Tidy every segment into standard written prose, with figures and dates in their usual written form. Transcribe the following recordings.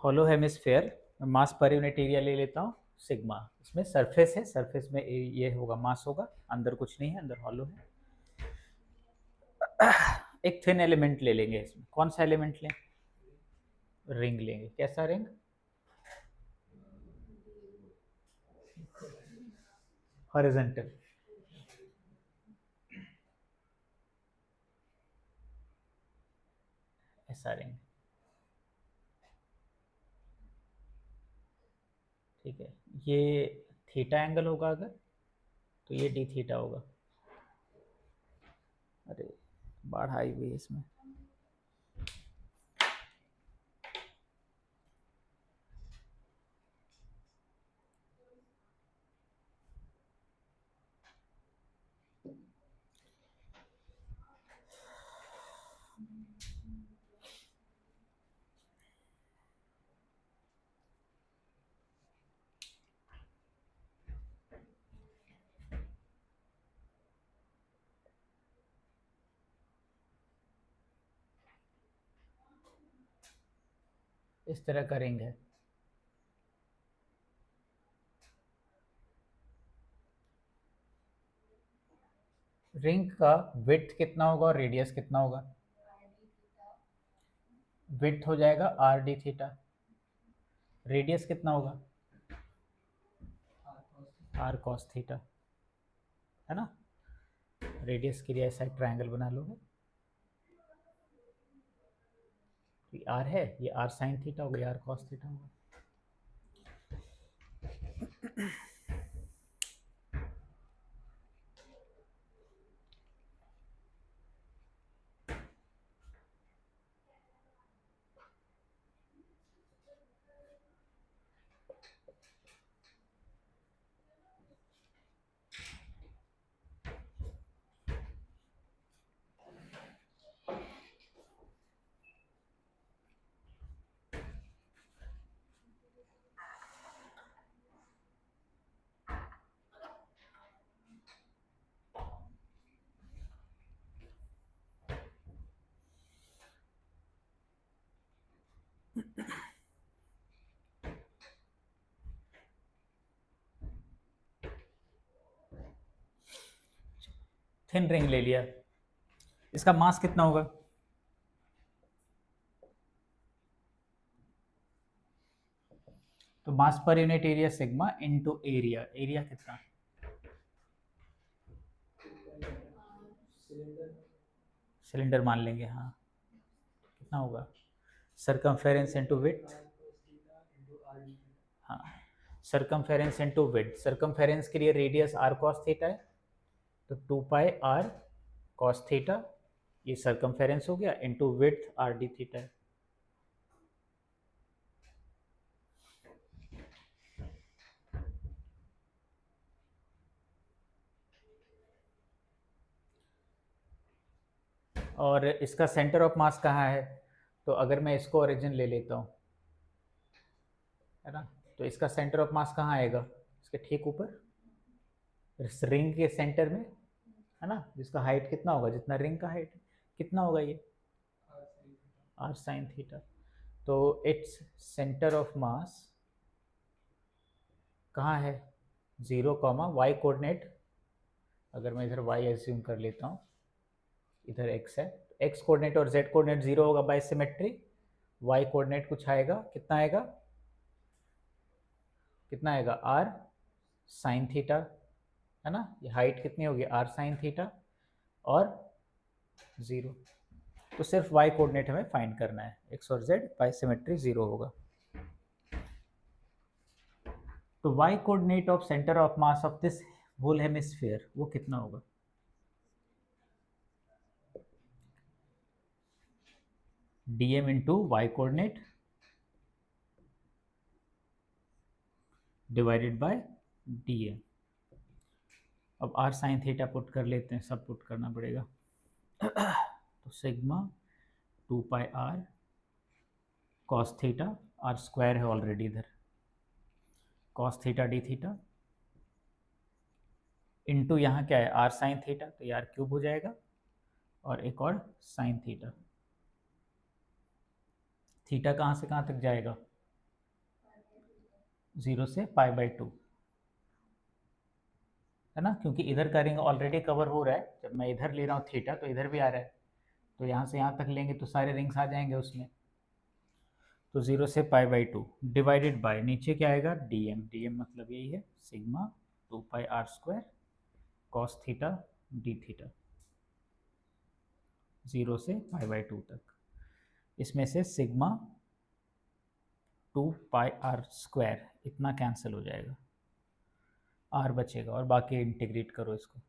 Hollow hemisphere मास per unit area ले लेता हूँ सिग्मा। इसमें सरफेस है, सरफेस में ये होगा मास होगा, अंदर कुछ नहीं है, अंदर हॉलो है। एक थिन एलिमेंट ले लेंगे। इसमें कौन सा एलिमेंट लें? रिंग लेंगे। कैसा रिंग? हॉरिजॉन्टल। ऐसा रिंग, ठीक है। ये थीटा एंगल होगा अगर, तो ये डी थीटा होगा। अरे बाढ़ आई हुई है इसमें। इस तरह का रिंग है। रिंग का विड्थ कितना होगा और रेडियस कितना होगा? विड्थ हो जाएगा आर डी थीटा। रेडियस कितना होगा? आर कॉस थीटा, है ना। रेडियस के लिए ऐसा एक ट्रायंगल बना लोगे। ये आर है, ये आर साइन थीटा होगा, आर कॉस थीटा होगा। थिन रिंग ले लिया। इसका मास कितना होगा? तो mass per unit area sigma into area. Area कितना? सिलेंडर मान लेंगे, हाँ। कितना होगा? Circumference into width. हाँ, सरकमफेरेंस इनटू विड्थ। सरकमफेरेंस के लिए रेडियस आर कॉस थीटा है, तो 2 पाई आर कॉस थीटा, ये सरकमफेरेंस हो गया, into width r d theta है। और इसका सेंटर ऑफ मास कहाँ है? तो अगर मैं इसको ओरिजिन ले लेता हूँ, है ना, तो इसका सेंटर ऑफ मास कहाँ आएगा? इसके ठीक ऊपर, इस रिंग के सेंटर में, है ना। जिसका हाइट कितना होगा? जितना रिंग का हाइट कितना होगा? ये आर साइन थीटा। तो इट्स सेंटर ऑफ मास कहाँ है? 0, वाई कोऑर्डिनेट। अगर मैं इधर वाई एज्यूम कर लेता हूँ, इधर एक्स है, एक्स कोऑर्डिनेट और जेड कोऑर्डिनेट 0 होगा बाय सिमेट्री। वाई कोऑर्डिनेट कुछ आएगा, कितना आएगा? कितना आएगा? आर साइन थीटा, है ना। ये हाइट कितनी होगी? आर साइन थीटा और 0। तो सिर्फ वाई कोऑर्डिनेट हमें फाइंड करना है। एक्स और जेड बाय सिमेट्री 0 होगा। तो Y coordinate of centre of mass of this whole hemisphere वो कितना होगा? dm into Y coordinate divided by dm। अब आर साइन थीटा पुट कर लेते हैं, सब पुट करना पड़ेगा। तो sigma 2 pi are cos theta, R square है ऑलरेडी इधर, cos theta D theta into यहाँ क्या है? आर साइन थीटा, तो ये आर क्यूब हो जाएगा, और एक और साइन थीटा। थीटा कहाँ से कहाँ तक जाएगा? 0 से π/2, है ना, क्योंकि इधर का रिंग ऑलरेडी कवर हो रहा है। जब मैं इधर ले रहा हूँ थीटा तो इधर भी आ रहा है, तो यहाँ से यहाँ तक लेंगे तो सारे रिंग्स आ जाएंगे उसमें। तो 0 से π/2 डिवाइडेड बाय नीचे क्या आएगा, dm। dm मतलब यही है sigma 2πr² cos theta D theta, 0 से π/2 तक। इसमें से सिग्मा 2πr² इतना कैंसिल हो जाएगा, r बचेगा और बाकी इंटीग्रेट करो इसको।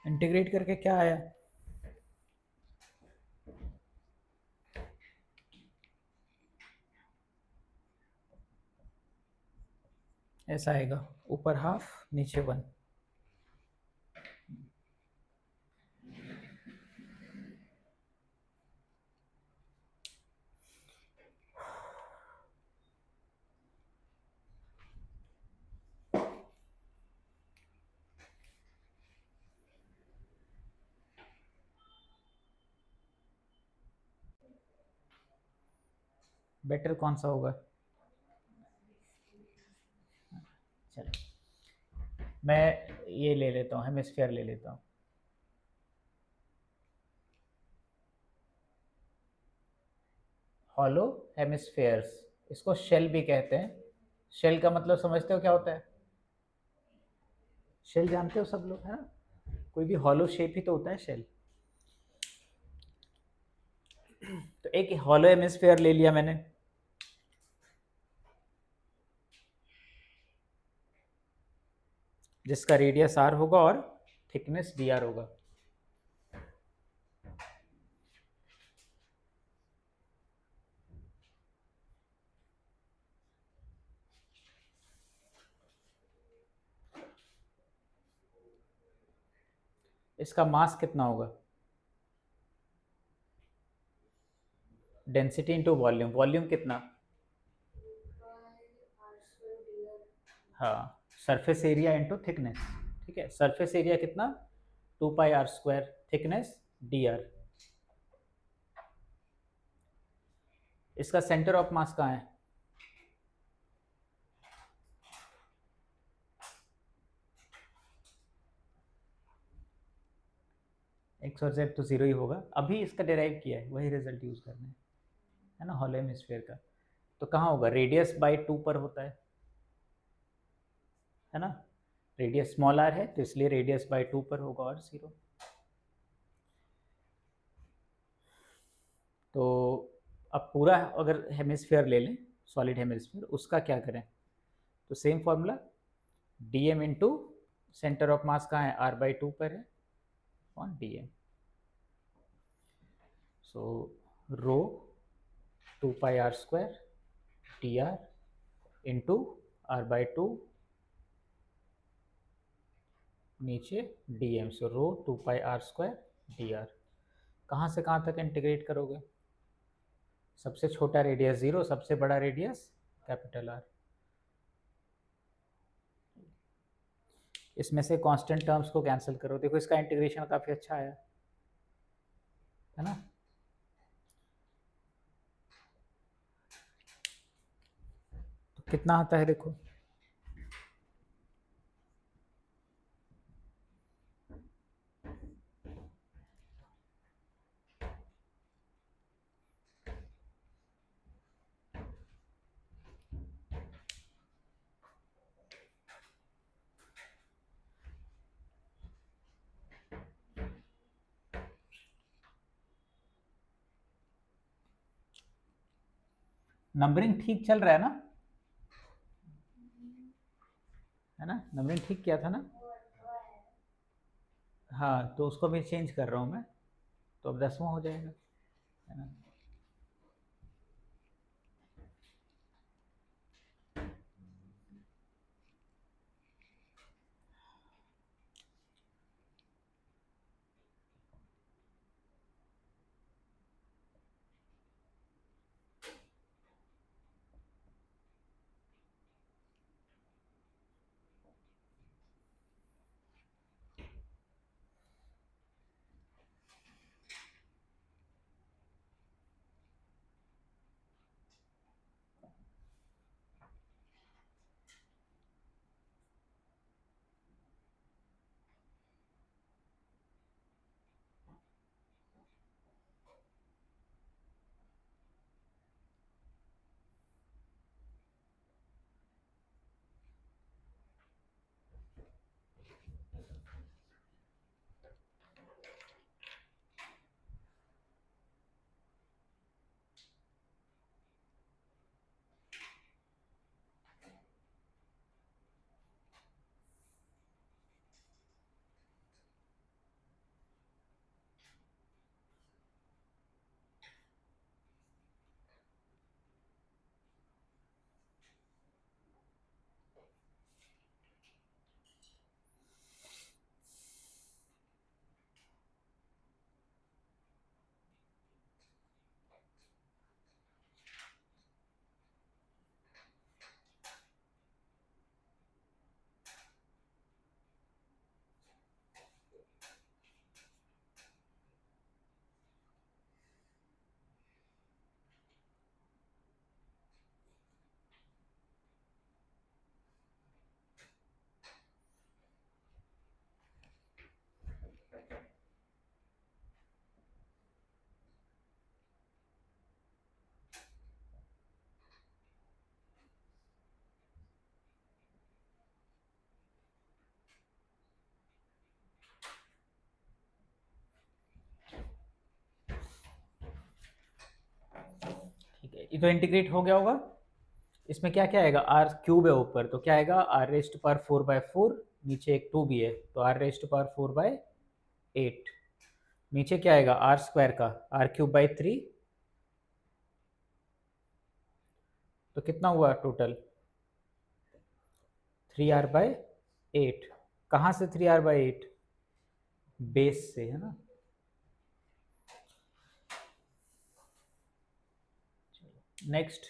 इंटीग्रेट करके क्या आया, ऐसा आएगा, ऊपर हाफ नीचे 1। बेटर कौन सा होगा, चलो मैं ये ले लेता हूँ, हेमिस्फीयर ले लेता हूँ। हॉलो हेमिस्फेयर्स, इसको शेल भी कहते हैं। शेल का मतलब समझते हो क्या होता है, शेल जानते हो सब लोग, है ना, कोई भी हॉलो शेप ही तो होता है शेल। तो एक हॉलो हेमिस्फीयर ले लिया मैंने, जिसका रेडियस r होगा और थिकनेस dr होगा। इसका मास कितना होगा, डेंसिटी इंटू वॉल्यूम, वॉल्यूम कितना, हाँ, सरफेस एरिया इंटू थिकनेस, ठीक है, सरफेस एरिया कितना 2πr², थिकनेस dr। इसका सेंटर ऑफ मास कहाँ है, एक्स और जेड तो ज़ीरो ही होगा, अभी इसका डेराइव किया है वही रिजल्ट यूज़ करना है ना, हॉलो हेमिस्फीयर का। तो कहाँ होगा, रेडियस बाय 2 पर होता है ना, रेडियस स्मॉल आर है तो इसलिए रेडियस बाय 2 पर होगा और ज़ीरो। तो अब पूरा अगर हेमिस्फीयर ले लें, सॉलिड हेमिस्फीयर, उसका क्या करें, तो same formula, D M into centre of mass कहाँ है, आर बाई 2 पर है on D M. So rho 2 pi are square T R into R by 2 नीचे D M. So rho 2 pi are square D R. कहाँ से कहाँ तक integrate करोगे, सबसे छोटा रेडियस 0, सबसे बड़ा रेडियस कैपिटल आर। इसमें से कांस्टेंट टर्म्स को कैंसिल करो, देखो इसका इंटीग्रेशन काफ़ी अच्छा आया है ना। तो कितना आता है देखो, नंबरिंग ठीक चल रहा है ना, नंबरिंग ठीक किया था ना। हाँ तो उसको भी चेंज कर रहा हूँ मैं, तो अब 10वां हो जाएगा है ना। ठीक है, ये तो इंटीग्रेट हो गया होगा। इसमें क्या क्या आएगा, आर क्यूब है ऊपर, तो क्या आएगा, आर रेस्ट पावर 4/4, नीचे एक 2 भी है तो आर रेस्ट पावर 4/8। नीचे क्या आएगा, आर स्क्वायर का r³ 3, तो कितना हुआ टोटल 3r/8। कहाँ से 3r/8, बेस से है ना। नेक्स्ट,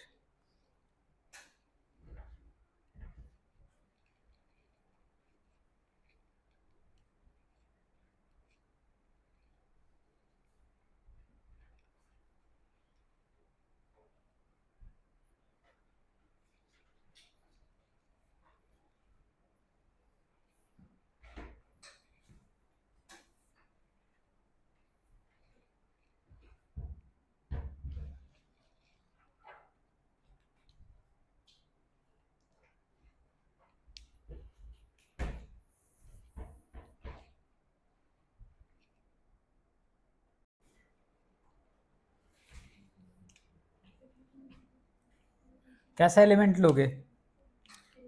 कैसा एलिमेंट लोगे?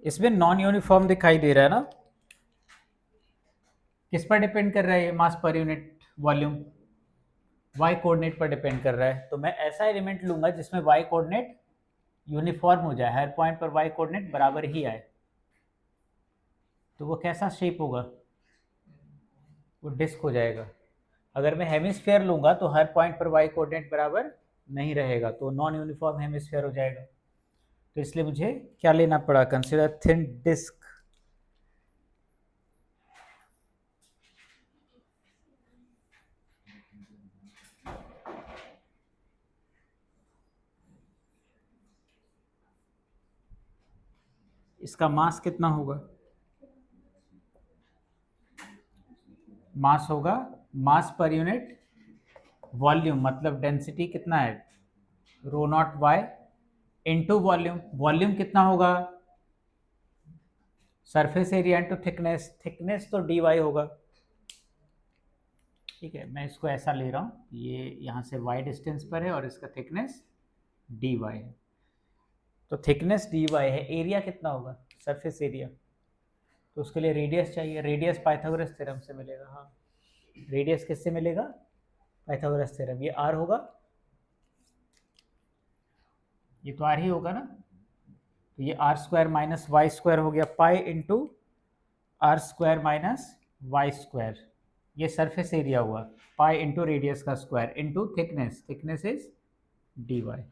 इसमें नॉन यूनिफॉर्म दिखाई दे रहा है ना? किस पर डिपेंड कर रहा है ये mass per unit volume? Y coordinate पर डिपेंड कर रहा है। तो मैं ऐसा एलिमेंट लूंगा जिसमें वाई कोऑर्डिनेट यूनिफॉर्म हो जाए, हर पॉइंट पर वाई कोऑर्डिनेट बराबर ही आए। तो वो कैसा शेप होगा? वो डिस्क हो जाएगा। अगर मैं हेमिस्फीयर लूंगा तो हर पॉइंट पर वाई कोऑर्डिनेट बराबर नहीं रहेगा, तो नॉन यूनिफॉर्म हेमिस्फीयर हो जाएगा। तो इसलिए मुझे क्या लेना पड़ा? Consider thin disc. इसका मास कितना होगा? मास होगा मास पर यूनिट वॉल्यूम, मतलब डेंसिटी कितना है? Rho naught y into volume. Volume कितना होगा? Surface area into thickness. Thickness तो डी वाई होगा। ठीक है, मैं इसको ऐसा ले रहा हूँ, ये यहाँ से वाई डिस्टेंस पर है और इसका थिकनेस डी वाई है। तो थिकनेस डी वाई है, एरिया कितना होगा? Surface area. तो उसके लिए रेडियस चाहिए। रेडियस पाइथागोरस थ्योरम से मिलेगा। हाँ, रेडियस किससे मिलेगा? Pythagoras theorem. ये आर होगा, ये तो आर ही होगा ना। तो ये R square minus Y square हो गया, pi into R square minus Y square. ये सरफेस एरिया हुआ, पाई इंटू रेडियस का square into thickness. Thickness is D Y.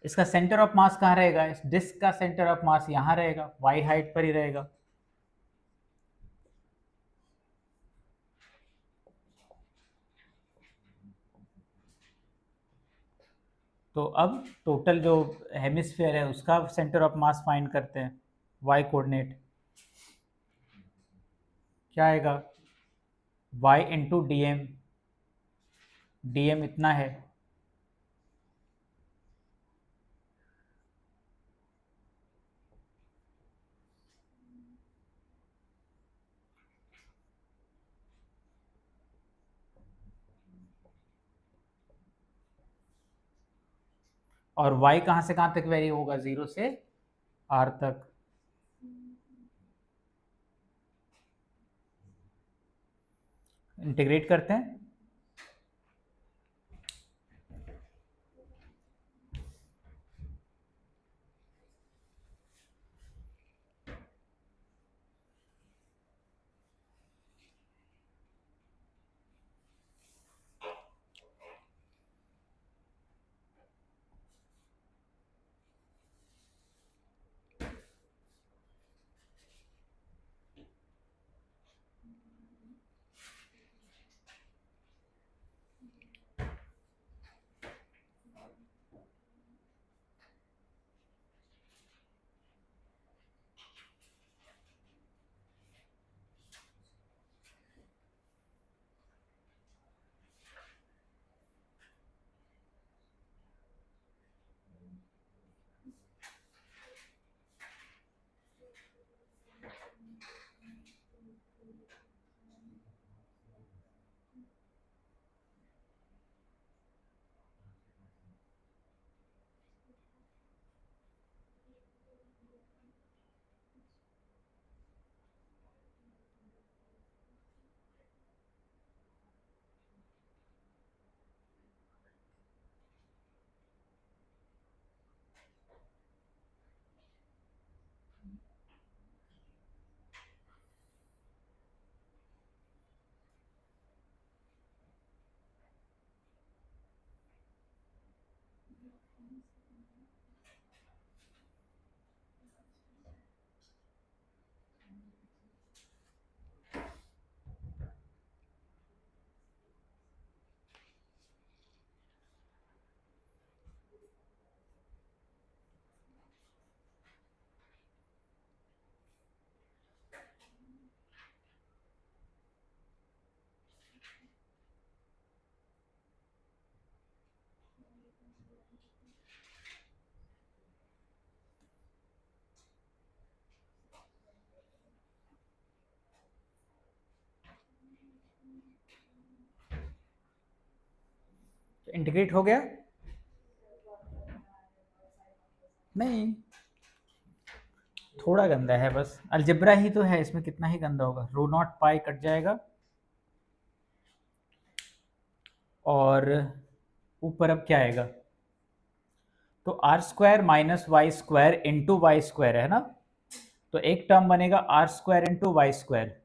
इसका सेंटर ऑफ मास कहाँ रहेगा? इस डिस्क का सेंटर ऑफ मास यहाँ रहेगा, वाई हाइट पर ही रहेगा। तो अब टोटल जो हेमिस्फीयर है उसका सेंटर ऑफ मास फाइंड करते हैं। वाई कोऑर्डिनेट क्या आएगा? Y into D M. D M इतना है, और y कहाँ से कहाँ तक वेरी होगा? 0 से r तक। इंटीग्रेट करते हैं। तो इंटीग्रेट हो गया? नहीं, थोड़ा गंदा है बस, अलजेब्रा ही तो है, इसमें कितना ही गंदा होगा। रो नॉट पाई कट जाएगा और ऊपर अब क्या आएगा, तो R square minus Y square into Y square है ना, तो एक टर्म बनेगा R square into Y square.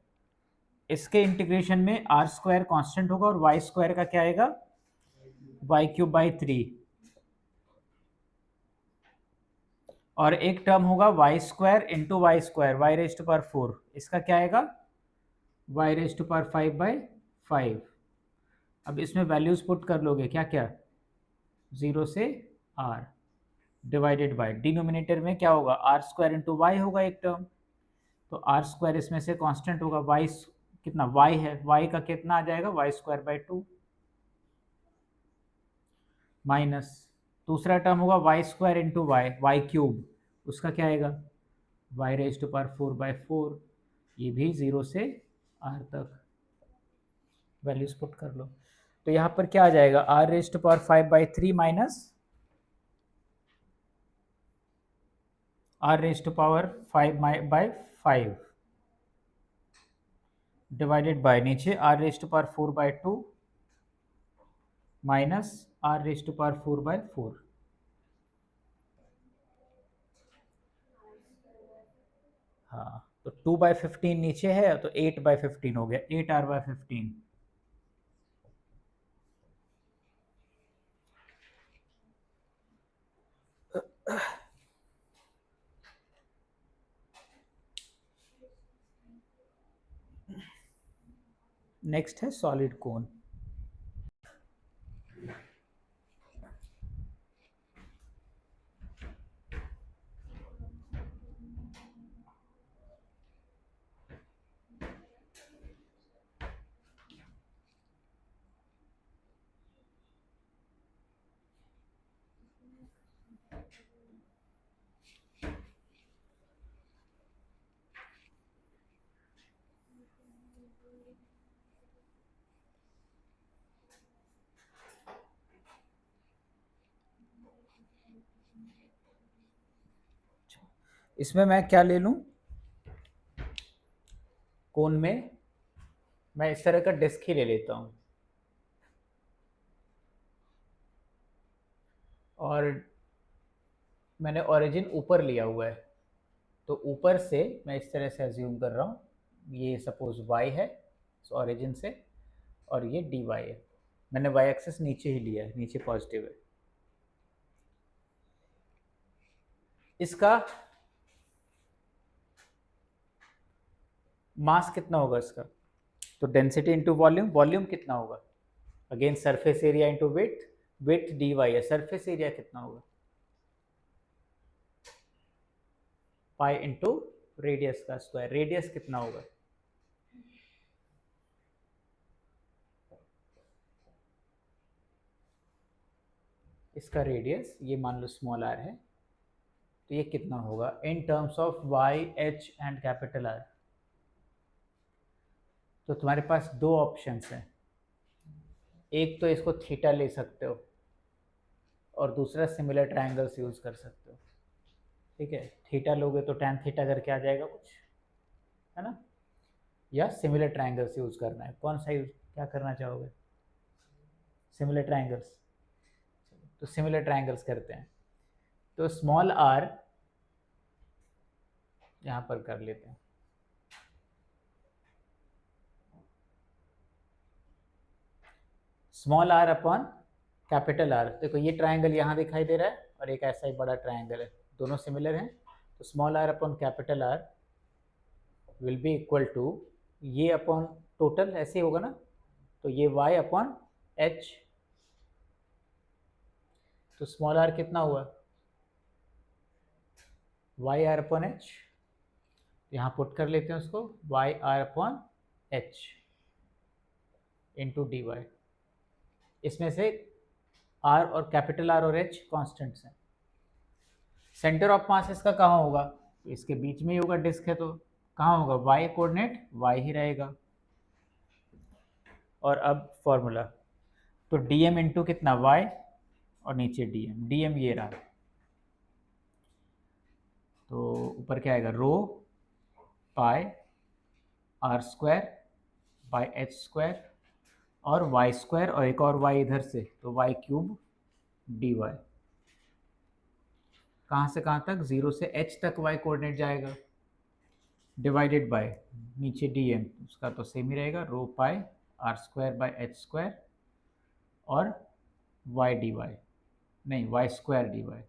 इसके इंटीग्रेशन में आर स्क्वायर कांस्टेंट होगा और वाई स्क्वायर का क्या आएगा, वाई क्यूब बाई 3, और एक टर्म होगा Y square into Y square, Y raise to power 4, इसका क्या आएगा, वाई रेज टू पावर 5/5। अब इसमें वैल्यूज पुट कर लोगे, क्या क्या, 0 से r डिवाइडेड बाय डिनोमिनेटर में क्या होगा, आर स्क्वायर इंटू वाई होगा एक टर्म, तो आर स्क्वायर इसमें से कांस्टेंट होगा, वाई कितना वाई है, वाई का कितना आ जाएगा, वाई स्क्वायर बाई 2 माइनस दूसरा टर्म होगा Y square into Y, Y cube, उसका क्या आएगा, वाई रेज टू पावर 4/4, ये भी 0 से r तक वैल्यूज पुट कर लो। तो यहाँ पर क्या आ जाएगा, r raise to power 5/3 minus r raise to power 5/5 divided by नीचे r raise to power 4/2 minus r raise to power 4/4। हाँ, तो 2/15 नीचे है तो 8/15 हो गया, 8r/15। नेक्स्ट है सॉलिड कोन। इसमें मैं क्या ले लूं, कोन में मैं इस तरह का डिस्क ही ले लेता हूं, और मैंने ओरिजिन ऊपर लिया हुआ है, तो ऊपर से मैं इस तरह से अज्यूम कर रहा हूँ, ये सपोज y है ओरिजिन से, और ये dy है, मैंने y एक्सेस नीचे ही लिया है, नीचे पॉजिटिव है। इसका मास कितना होगा इसका, तो डेंसिटी इंटू वॉल्यूम, वॉल्यूम कितना होगा, again surface area into width, width dy है, सरफेस एरिया कितना होगा, पाई इंटू रेडियस का स्क्वायर, रेडियस कितना होगा, इसका रेडियस ये मान लो स्मॉल r है, तो ये कितना होगा in terms of y h and capital R। तो तुम्हारे पास दो ऑप्शंस हैं, एक तो इसको थीटा ले सकते हो और दूसरा सिमिलर ट्रायंगल्स यूज कर सकते हो, ठीक है, थीटा लोगे तो टैन थीटा करके आ जाएगा कुछ, है ना, या सिमिलर ट्रायंगल्स यूज करना है, कौन सा यूज क्या करना चाहोगे, सिमिलर ट्रायंगल्स, तो सिमिलर ट्रायंगल्स करते हैं। तो स्मॉल r यहाँ पर कर लेते हैं, small r upon capital R। देखो ये ट्रायंगल यहाँ दिखाई दे रहा है और एक ऐसा ही बड़ा ट्रायंगल है, दोनों सिमिलर हैं, तो small r upon capital R will be equal to ये अपॉन टोटल ऐसे ही होगा ना, तो ये y अपॉन h, तो स्मॉल r कितना हुआ, वाई आर अपॉन एच, यहाँ पुट कर लेते हैं उसको, Y R upon H into D Y, इसमें से आर और कैपिटल आर और एच कॉन्स्टेंट्स हैं। सेंटर ऑफ मास इसका कहाँ होगा, तो इसके बीच में ही होगा, डिस्क है तो कहाँ होगा, वाई कोऑर्डिनेट वाई ही रहेगा। और अब फॉर्मूला, तो डी एम इंटू कितना y और नीचे डी एम ये रहा। तो ऊपर क्या आएगा, rho pi are square by h square और वाई स्क्वायर और एक और वाई इधर से, तो वाई क्यूब डी वाई। कहाँ से कहाँ तक, 0 से h तक y कोऑर्डिनेट जाएगा, डिवाइडेड बाय नीचे डी एम, उसका तो सेम ही रहेगा, rho pi are square by h square और वाई डी वाई, नहीं वाई स्क्वायर डी वाई,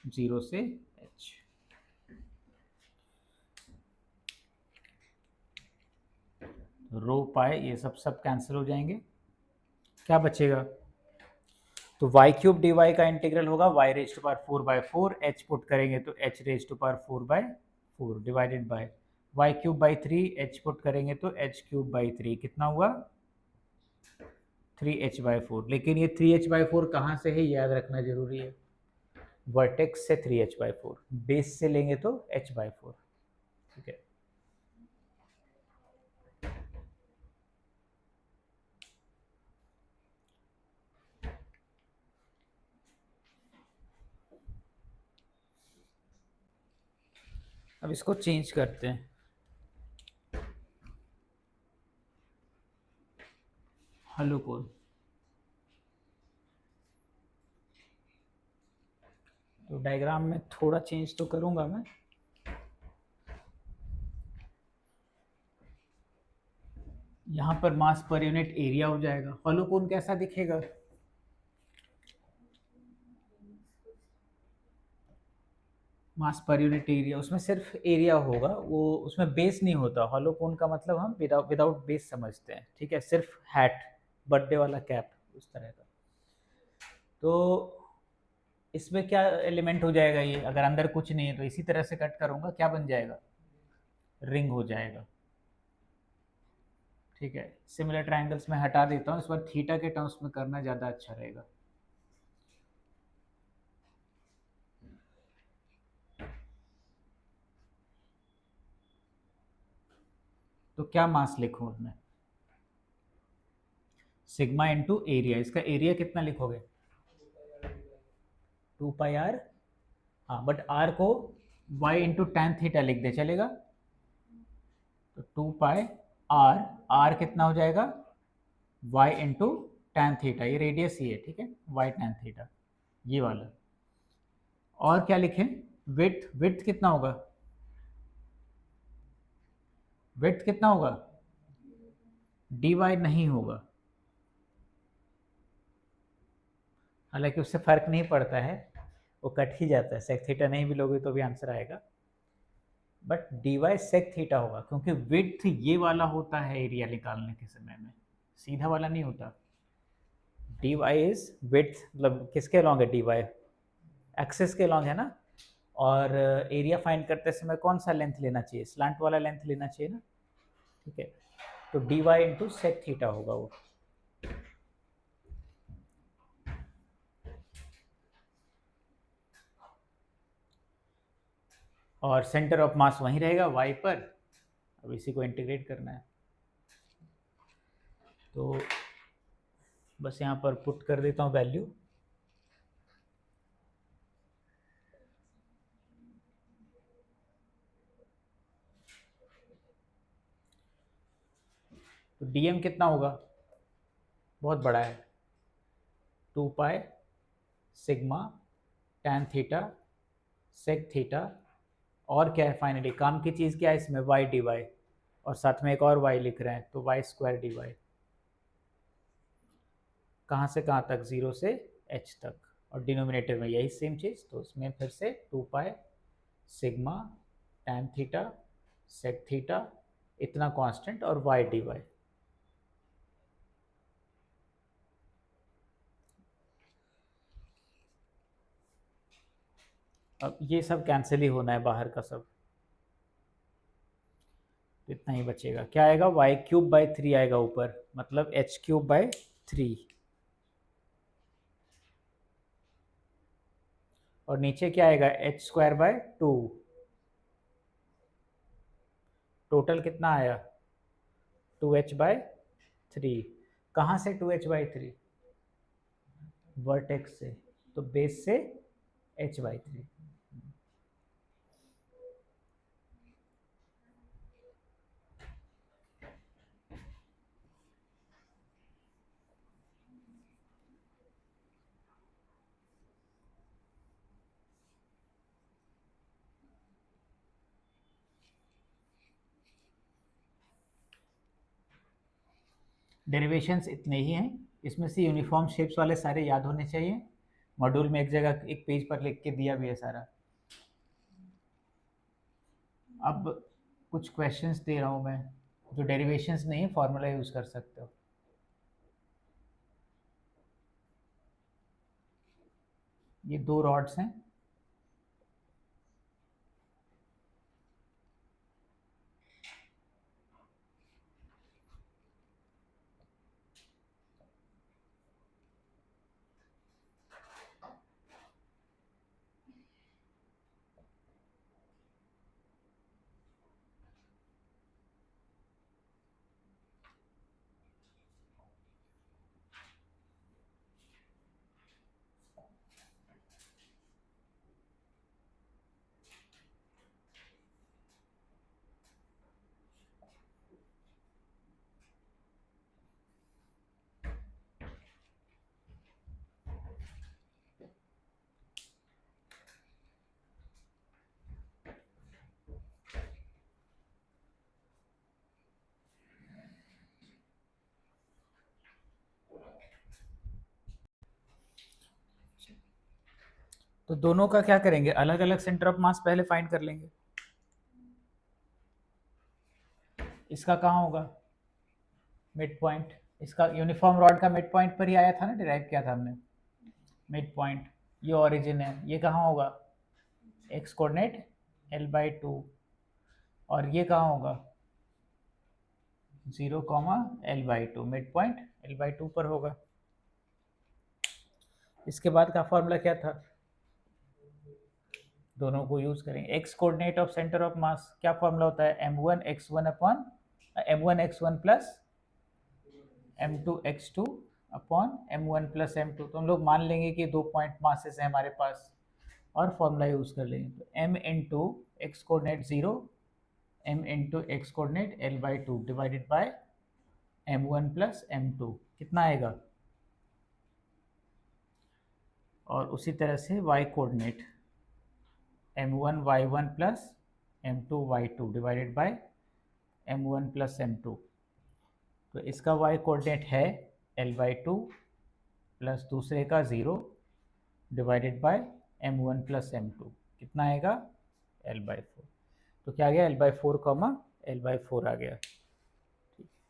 0 से h। रो पाई ये सब कैंसिल हो जाएंगे, क्या बचेगा, तो वाई क्यूब डी वाई का इंटीग्रल होगा Y raise to power 4/4, H put करेंगे तो H raise to power 4/4 divided by Y cube by 3, H put करेंगे तो एच क्यूब बाई 3, कितना हुआ 3h/4। लेकिन ये 3h/4 कहाँ से है याद रखना जरूरी है, वर्टेक्स से 3h/4, बेस से लेंगे तो h/4, ठीक है। अब इसको चेंज करते हैं, हलो को, तो डायग्राम में थोड़ा चेंज तो करूंगा मैं, यहाँ पर मास पर यूनिट एरिया हो जाएगा, हॉलो कोन कैसा दिखेगा, मास पर यूनिट एरिया, उसमें सिर्फ एरिया होगा, वो उसमें बेस नहीं होता, हॉलो कोन का मतलब हम विदाउट बेस समझते हैं, ठीक है, सिर्फ हैट, बर्थडे वाला कैप उस तरह का। तो इसमें क्या एलिमेंट हो जाएगा ये, अगर अंदर कुछ नहीं है तो इसी तरह से कट करूंगा, क्या बन जाएगा, रिंग हो जाएगा, ठीक है। सिमिलर ट्रायंगल्स में हटा देता हूँ, इस बार थीटा के टर्म्स में करना ज़्यादा अच्छा रहेगा। तो क्या मास लिखूं उसमें, सिग्मा इंटू एरिया, इसका एरिया कितना लिखोगे 2πr, हाँ बट r को y इंटू टेन थीटा लिख दे, चलेगा, तो 2πr, r कितना हो जाएगा y इंटू टेन थीटा, ये रेडियस ही है, ठीक है, y टेन थीटा ये वाला। और क्या लिखें, विड्थ, विड्थ कितना होगा, विड्थ कितना होगा, dy नहीं होगा, हालांकि उससे फर्क नहीं पड़ता है, वो कट ही जाता है, सेक थीटा नहीं भी लोगे तो भी आंसर आएगा, बट dy सेक थीटा होगा, क्योंकि विड्थ ये वाला होता है एरिया निकालने के समय में, सीधा वाला नहीं होता। dy इज विड्थ, मतलब किसके अलॉन्ग है, dy एक्सिस के अलॉन्ग है ना, और एरिया फाइंड करते समय कौन सा लेंथ लेना चाहिए, स्लांट वाला लेंथ लेना चाहिए ना, ठीक है, तो dy इंटू सेक थीटा होगा वो। और सेंटर ऑफ मास वहीं रहेगा y पर, अब इसी को इंटीग्रेट करना है, तो बस यहाँ पर पुट कर देता हूँ वैल्यू, तो dm कितना होगा, बहुत बड़ा है, 2π sigma tan theta sec theta, और क्या है फाइनली काम की चीज़ क्या है इसमें, y dy, और साथ में एक और y लिख रहे हैं, तो वाई स्क्वायर dy, कहाँ से कहाँ तक, 0 से h तक, और डिनोमिनेटर में यही सेम चीज़, तो उसमें फिर से 2π sigma tan theta sec theta, इतना कांस्टेंट, और y dy। अब ये सब कैंसिल ही होना है बाहर का सब, तो इतना ही बचेगा, क्या आएगा y³/3 आएगा ऊपर, मतलब h³/3, और नीचे क्या आएगा h²/2, टोटल कितना आया 2h/3, 3, कहाँ से 2h/3? वर्टेक्स से, तो बेस से h/3। डेरिवेशंस इतने ही हैं, इसमें से यूनिफॉर्म शेप्स वाले सारे याद होने चाहिए। मॉड्यूल में एक जगह एक पेज पर लिख के दिया भी है सारा। अब कुछ क्वेश्चंस दे रहा हूँ मैं, जो डेरिवेशंस नहीं है फॉर्मूला यूज़ कर सकते हो। ये 2 रॉड्स हैं, तो दोनों का क्या करेंगे, अलग अलग सेंटर ऑफ मास पहले फाइंड कर लेंगे। इसका कहाँ होगा मिड पॉइंट, इसका यूनिफॉर्म रॉड का मिड पॉइंट पर ही आया था ना, डिराइव किया था हमने मिड पॉइंट। ये ओरिजिन है, ये कहाँ होगा एक्स कोऑर्डिनेट l/2, और ये कहाँ होगा 0, l/2, मिड पॉइंट l/2 पर होगा। इसके बाद का फॉर्मूला क्या था, दोनों को यूज करेंगे। X coordinate of centre of मास क्या फॉर्मूला होता है, m1x1 upon m1x1 plus m2x2 upon m1 plus m2। तो हम लोग मान लेंगे कि 2 पॉइंट मासेस हैं हमारे पास और फॉर्मूला यूज कर लेंगे। तो m into x coordinate 0, m into x coordinate l/2 divided bye m1 plus m2 कितना आएगा, और उसी तरह से y coordinate m1 y1 plus m2 y2 divided by m1 plus m2। तो इसका y कोऑर्डिनेट है l/2 प्लस दूसरे का 0 divided by m1 plus m2 कितना आएगा l/4। तो क्या आ गया l/4 कॉमा l/4 आ गया।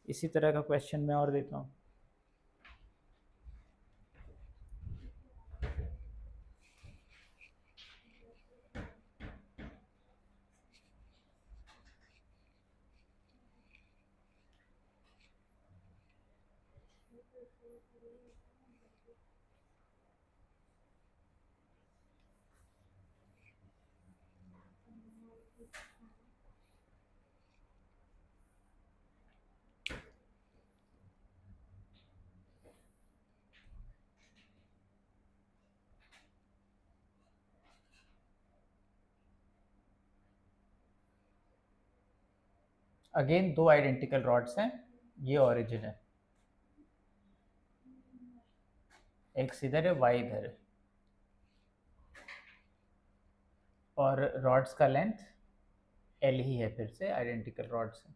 इसी तरह का क्वेश्चन मैं और देता हूँ। अगेन 2 आइडेंटिकल रॉड्स हैं, ये ओरिजिन है, एक्स इधर है वाई इधर है, और रॉड्स का लेंथ एल ही है, फिर से आइडेंटिकल रॉड्स हैं।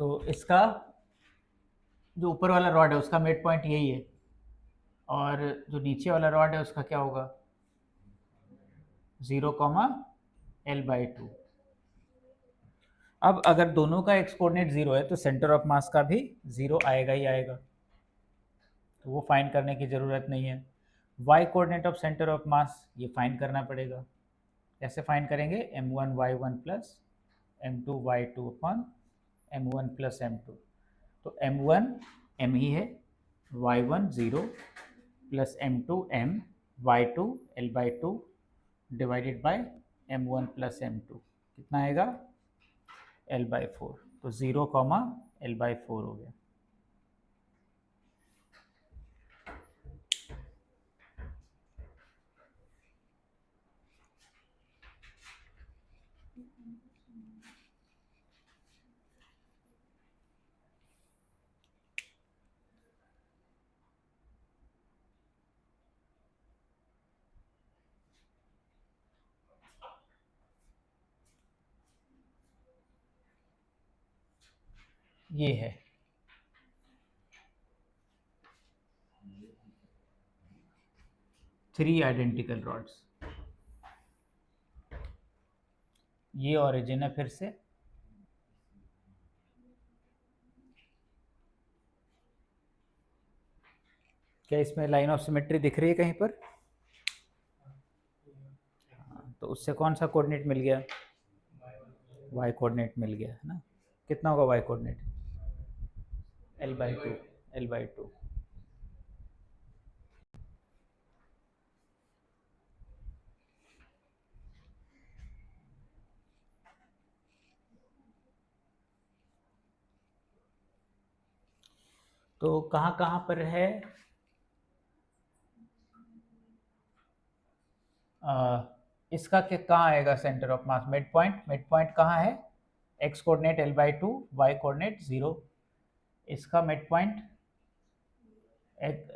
तो इसका जो ऊपर वाला रॉड है उसका मिड पॉइंट यही है, और जो नीचे वाला रॉड है उसका क्या होगा, 0, L/2। अब अगर दोनों का एक्स कोऑर्डिनेट 0 है तो सेंटर ऑफ मास का भी 0 आएगा ही आएगा, तो वो फाइंड करने की ज़रूरत नहीं है। Y coordinate of centre of mass ये फाइंड करना पड़ेगा। कैसे फाइंड करेंगे, m1y1 plus m2y2 upon m1 plus m2। तो m1 m ही है, y1 0 plus m2 m, y2 L/2 divided bye m1 plus m2 कितना आएगा, L/4। तो 0, L/4 हो गया। ये है 3 आइडेंटिकल रॉड्स, ये ऑरिजिन है। फिर से क्या इसमें लाइन ऑफ सिमेट्री दिख रही है कहीं पर, तो उससे कौन सा कोऑर्डिनेट मिल गया, वाई कोऑर्डिनेट मिल गया है ना। कितना होगा वाई कोऑर्डिनेट, L/2, L/2। तो कहाँ कहाँ पर है, इसका क्या कहाँ आएगा centre of mass, mid point, mid point कहाँ है, x coordinate L/2, Y coordinate 0। इसका मिड पॉइंट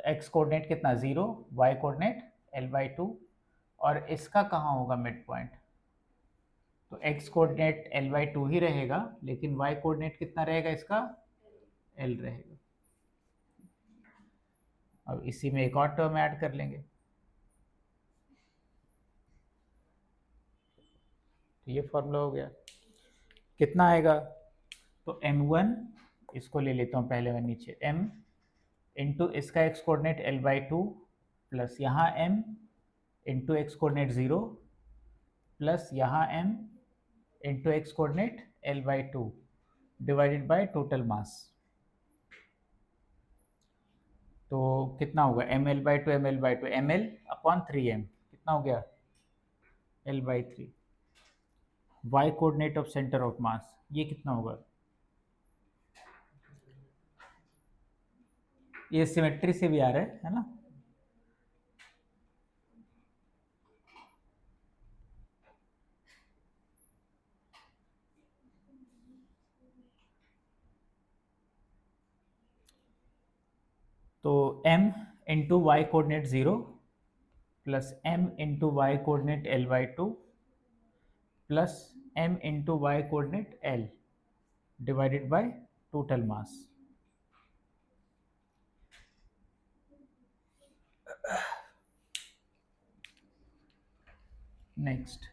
एक्स कोऑर्डिनेट कितना 0, वाई कोऑर्डिनेट L/2, और इसका कहाँ होगा मिड पॉइंट, तो एक्स कोऑर्डिनेट L/2 ही रहेगा, लेकिन वाई कोऑर्डिनेट कितना रहेगा इसका, L रहेगा। अब इसी में एक और टर्म ऐड कर लेंगे, तो ये फॉर्मूला हो गया। कितना आएगा, तो m1, इसको ले लेता हूँ पहले मैं नीचे, m इंटू इसका एक्स कोऑर्डिनेट L/2 प्लस यहाँ m into x coordinate 0 plus यहाँ m into x coordinate L/2 divided by total mass. तो कितना होगा, ml/2 ml/2 ml upon 3m, कितना हो गया, L/3। y coordinate of centre of mass ये कितना होगा, ये सिमेट्री से भी आ रहा है ना। तो m into Y coordinate 0 plus m into Y coordinate L/2 plus m into Y coordinate L divided by total mass. Next,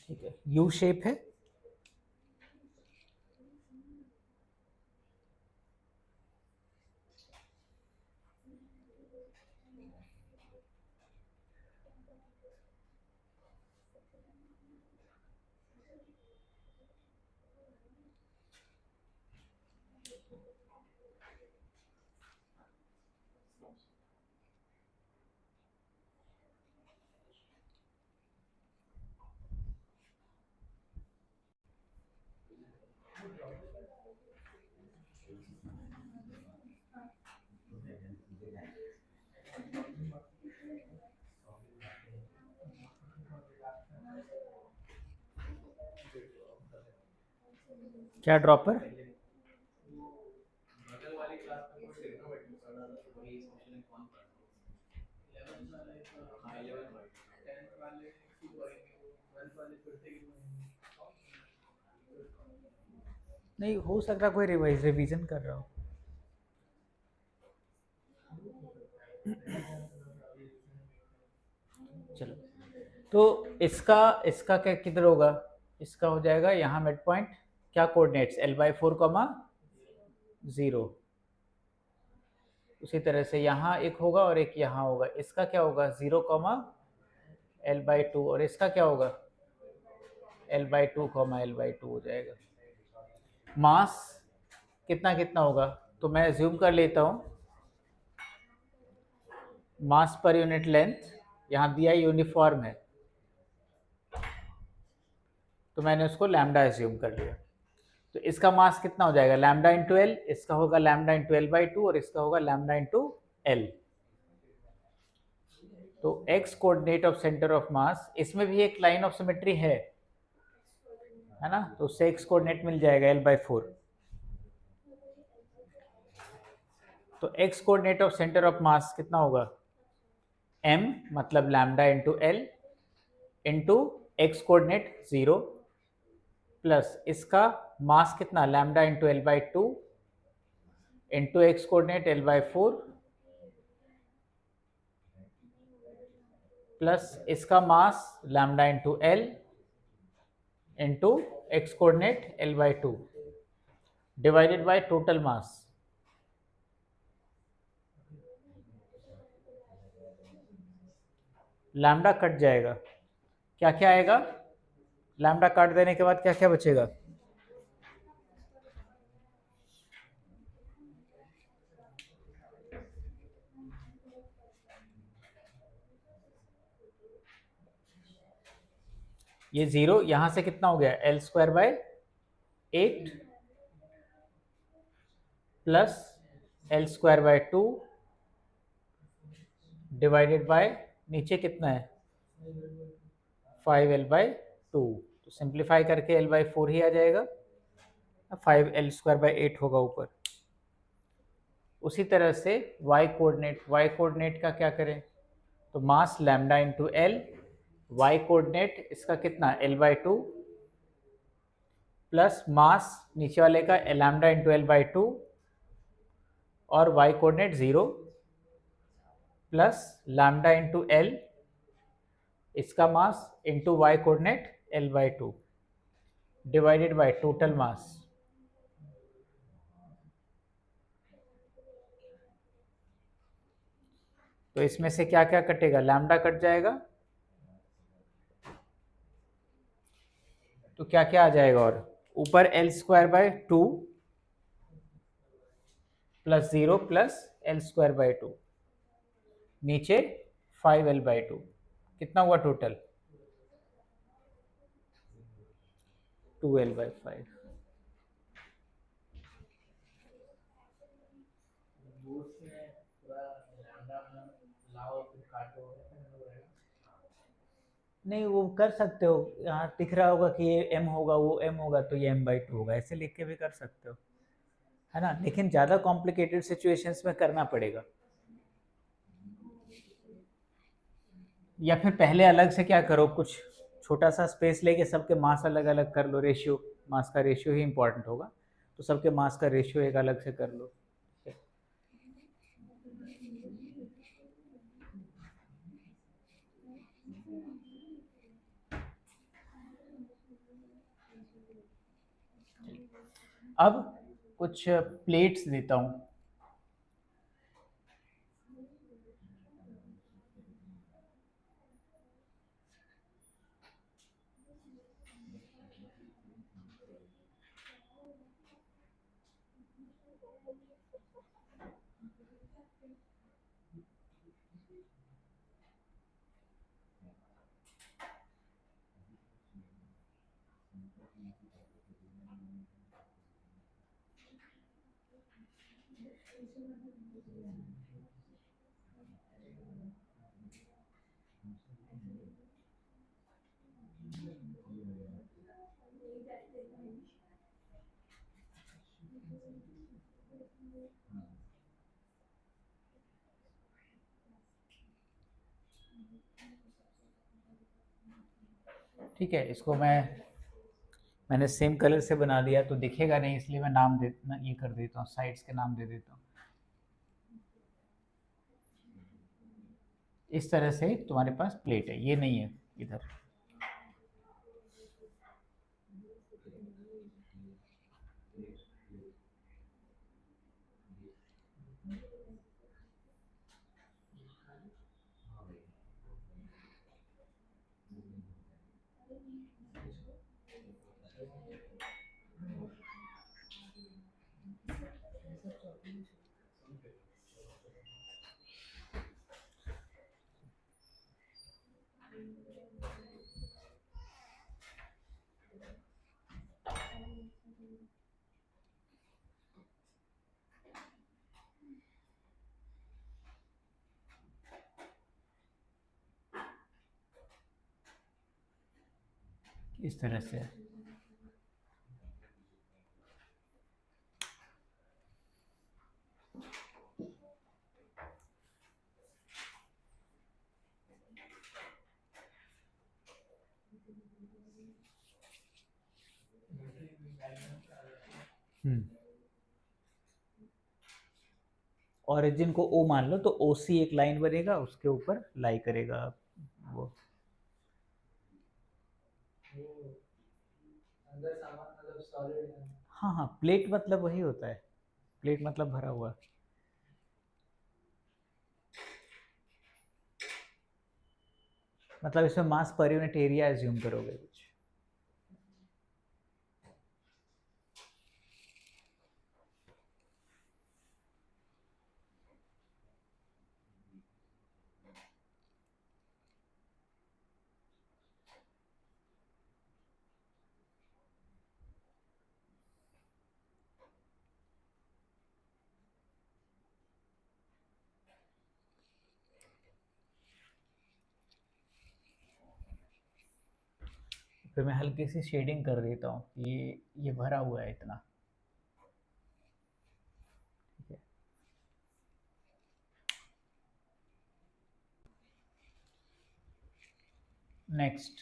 ठीक है, यू शेप है, क्या ड्रॉपर? नहीं हो सकता कोई रिवीजन कर रहा हो। चलो, तो इसका इसका क्या किधर होगा? इसका हो जाएगा यहाँ मिड पॉइंट, क्या कोऑर्डिनेट्स L/4 कॉमा 0। उसी तरह से यहाँ एक होगा और एक यहाँ होगा, इसका क्या होगा 0 कॉमा L/2, और इसका क्या होगा L/2 कॉमा L/2 हो जाएगा। मास कितना कितना होगा, तो मैं एज्यूम कर लेता हूँ मास पर यूनिट लेंथ यहाँ दिया यूनिफॉर्म है, तो मैंने उसको लैम्डा एज्यूम कर लिया। तो इसका मास कितना हो जाएगा लैम्डा इंटू एल, इसका होगा लैम्डा इंटू L/2 और इसका होगा लैम्डा इंटू एल। तो x coordinate of centre of मास, इसमें भी एक लाइन ऑफ सिमेट्री है ना, तो उससे x कोऑर्डिनेट मिल जाएगा L/4। तो x coordinate of centre of mass कितना होगा m, मतलब lambda into L into x coordinate 0 plus इसका मास कितना lambda into L/2 into x coordinate L/4 plus इसका mass lambda into L into x coordinate L/2 divided by total mass. Lambda cut जाएगा, क्या क्या आएगा, lambda काट देने के बाद क्या क्या बचेगा, ये 0 यहां से कितना हो गया L²/8 plus L²/2 divided by नीचे कितना है 5L/2, तो सिंप्लीफाई करके L/4 ही आ जाएगा, 5L²/8 होगा ऊपर। उसी तरह से y कोऑर्डिनेट का क्या करें, तो mass lambda into L, y coordinate इसका कितना L/2 प्लस मास नीचे वाले का लैम्डा इंटू L/2 और y coordinate 0 plus lambda into L, इसका mass into y coordinate L/2 divided by total mass. तो इसमें से क्या क्या कटेगा, लैम्डा कट जाएगा, तो क्या क्या आ जाएगा, और ऊपर L²/2 प्लस 0 प्लस L²/2, नीचे 5L/2, कितना हुआ टोटल 2L/5। नहीं वो कर सकते हो, यहाँ दिख रहा होगा कि ये m होगा वो m होगा तो ये m/2 होगा, ऐसे लिख के भी कर सकते हो, है ना, लेकिन ज़्यादा कॉम्प्लिकेटेड सिचुएशंस में करना पड़ेगा। या फिर पहले अलग से क्या करो, कुछ छोटा सा स्पेस लेके सबके मास अलग अलग कर लो, रेशियो, मास का रेशियो ही इंपॉर्टेंट होगा, तो सबके मास का रेशियो एक अलग से कर लो। अब कुछ प्लेट्स देता हूँ, ठीक है, इसको मैंने सेम कलर से बना दिया तो दिखेगा नहीं, इसलिए मैं नाम दे ये कर देता हूँ, साइड्स के नाम दे देता हूँ। इस तरह से तुम्हारे पास प्लेट है, ये नहीं है इधर। इस तरह से ओरिजिन को ओ मान लो तो ओ सी एक लाइन बनेगा, उसके ऊपर लाई करेगा वो। अंदर सामान मतलब सॉलिड है। हाँ हाँ, प्लेट मतलब वही होता है, प्लेट मतलब भरा हुआ। मतलब इसमें मास पर यूनिट एरिया एज्यूम करोगे कुछ। फिर मैं हल्की सी शेडिंग कर देता हूँ, ये भरा हुआ है इतना, ठीक है। नेक्स्ट,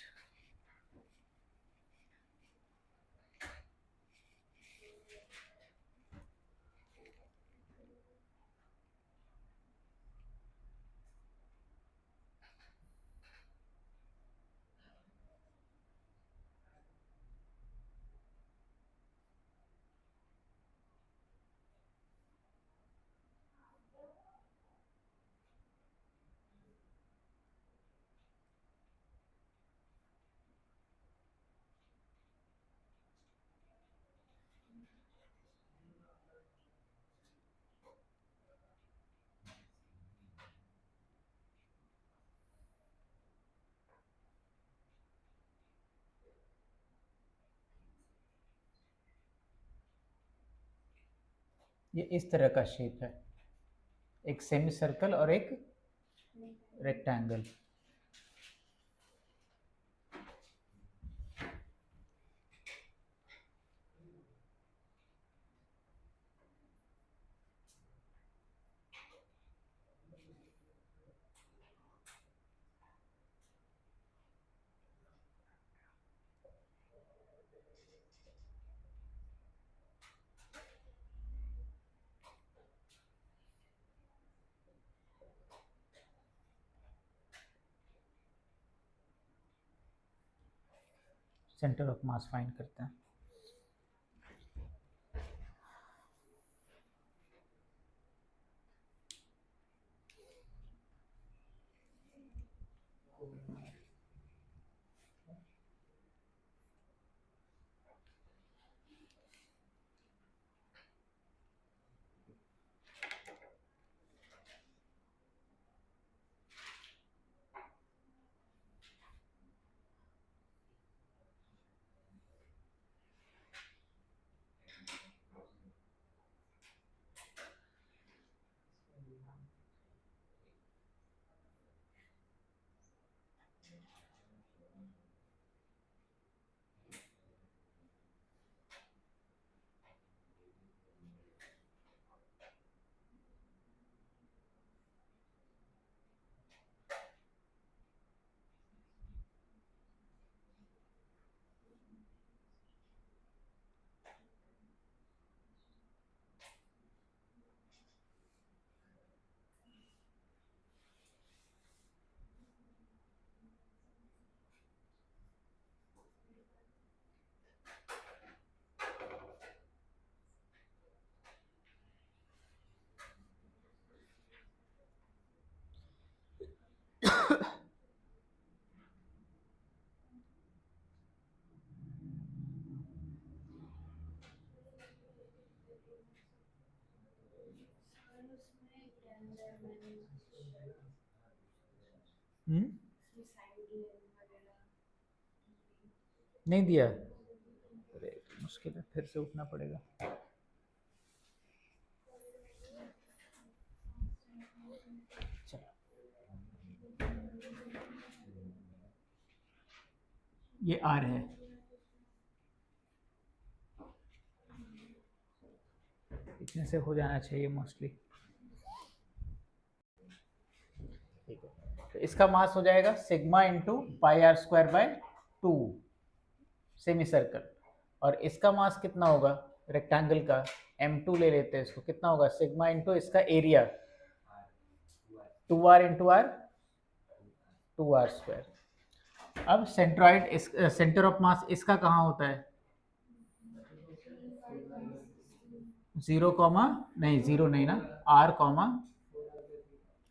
ये इस तरह का शेप है, एक सेमी सर्कल और एक rectangle. Centre of mass find करते हैं। हम्म, नहीं दिया। अरे मुश्किल है, फिर से उठना पड़ेगा। चलो, ये आर है, इतने से हो जाना चाहिए मोस्टली। ठीक है, तो इसका मास हो जाएगा sigma into pi are square by 2, semi circle. और इसका मास कितना होगा रेक्टेंगल का, m2 ले लेते हैं इसको, कितना होगा सिग्मा इंटू इसका area 2r into R, 2r square. अब सेंट्रॉइड, इस सेंटर ऑफ मास इसका कहाँ होता है, 0 कॉमा, नहीं 0 नहीं ना, r कॉमा,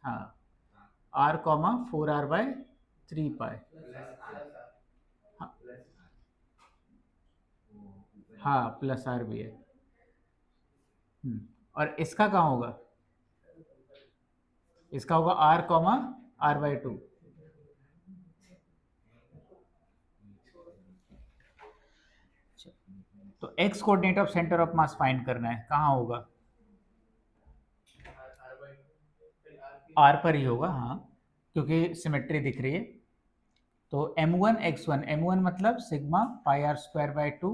हाँ r कॉमा 4r/3 पाई। हाँ, हाँ प्लस आर भी है। और इसका कहाँ होगा, इसका होगा r कॉमा r/2। तो x coordinate of centre of mass find करना है, कहाँ होगा, r पर ही होगा, हाँ क्योंकि सिमेट्री दिख रही है। तो m1 x1, m1 मतलब sigma pi are square by 2